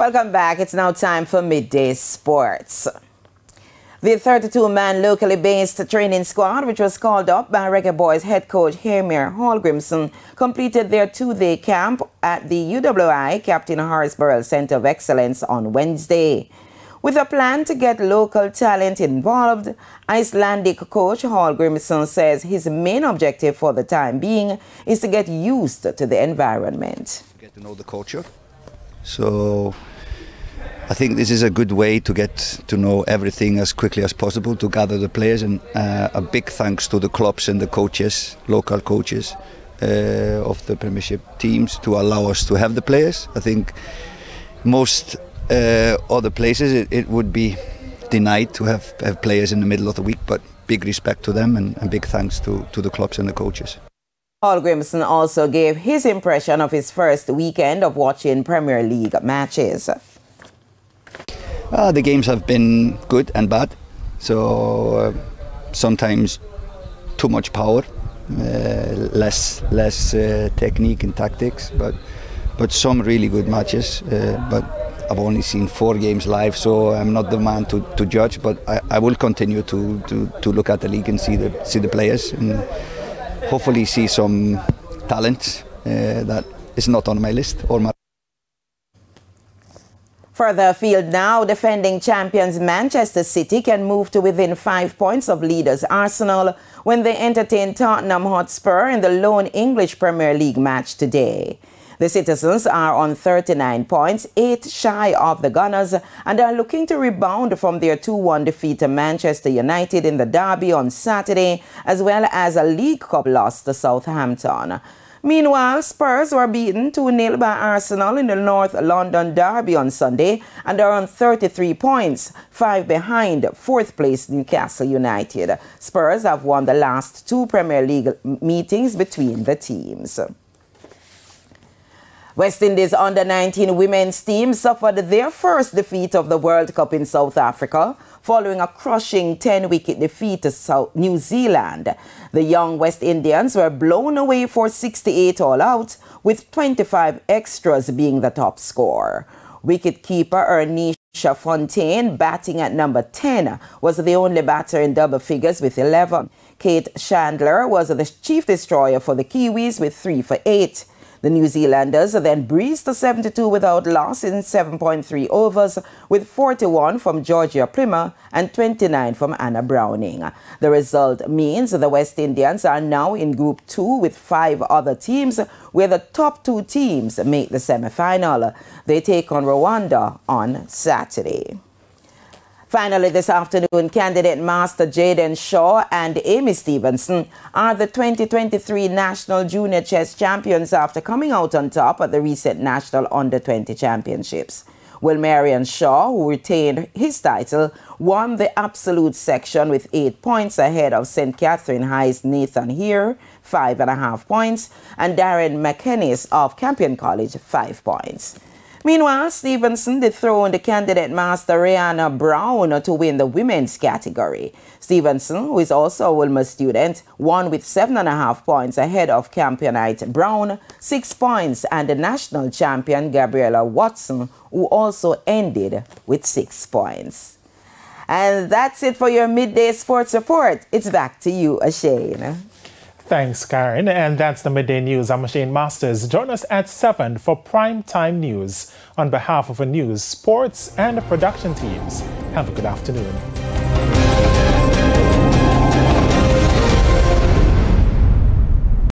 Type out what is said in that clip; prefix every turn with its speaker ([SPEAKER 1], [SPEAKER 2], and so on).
[SPEAKER 1] Welcome back. It's now time for Midday Sports. The 32-man locally based training squad, which was called up by Reggae Boys head coach Hamir Hallgrimson, completed their two-day camp at the UWI Captain Horace Burrell Center of Excellence on Wednesday. With a plan to get local talent involved, Icelandic coach Hallgrimson says his main objective for the time being is to get used to the environment.
[SPEAKER 2] Get to know the culture. So I think this is a good way to get to know everything as quickly as possible, to gather the players, and a big thanks to the clubs and the coaches, local coaches of the Premiership teams, to allow us to have the players. I think most other places it would be denied to have players in the middle of the week, but big respect to them and big thanks to the clubs and the coaches.
[SPEAKER 1] Hallgrimson also gave his impression of his first weekend of watching Premier League matches.
[SPEAKER 2] The games have been good and bad, so sometimes too much power, less technique and tactics, but some really good matches. But I've only seen 4 games live, so I'm not the man to judge. But I will continue to look at the league and see the players, and hopefully see some talent that is not on my list or my.
[SPEAKER 1] Further afield now, defending champions Manchester City can move to within 5 points of leaders Arsenal when they entertain Tottenham Hotspur in the lone English Premier League match today. The Citizens are on 39 points, 8 shy of the Gunners, and are looking to rebound from their 2-1 defeat to Manchester United in the derby on Saturday, as well as a League Cup loss to Southampton. Meanwhile, Spurs were beaten 2-0 by Arsenal in the North London derby on Sunday and are on 33 points, 5 behind 4th place Newcastle United. Spurs have won the last 2 Premier League meetings between the teams. West Indies under-19 women's team suffered their first defeat of the World Cup in South Africa following a crushing 10-wicket defeat to New Zealand. The young West Indians were blown away for 68 all out, with 25 extras being the top scorer. Wicketkeeper Ernisha Fontaine, batting at number 10, was the only batter in double figures with 11. Kate Chandler was the chief destroyer for the Kiwis with 3 for 8. The New Zealanders then breezed to 72 without loss in 7.3 overs, with 41 from Georgia Primer and 29 from Anna Browning. The result means the West Indians are now in Group 2 with 5 other teams, where the top 2 teams make the semi-final. They take on Rwanda on Saturday. Finally, this afternoon, candidate Master Jaden Shaw and Amy Stevenson are the 2023 National Junior Chess Champions after coming out on top at the recent National Under-20 Championships. Wilmarian Shaw, who retained his title, won the absolute section with 8 points ahead of St. Catherine High's Nathan Heer, 5.5 points, and Darren McKennis of Campion College, 5 points. Meanwhile, Stevenson dethroned candidate Master Rihanna Brown to win the women's category. Stevenson, who is also a Wilmer student, won with 7.5 points ahead of Campionite Brown, 6 points, and the national champion Gabriella Watson, who also ended with 6 points. And that's it for your Midday Sports Report. It's back to you, Ashane.
[SPEAKER 3] Thanks, Karen. And that's the Midday News. I'm Shane Masters. Join us at 7 for Prime Time News. On behalf of the news, sports, and the production teams, have a good afternoon.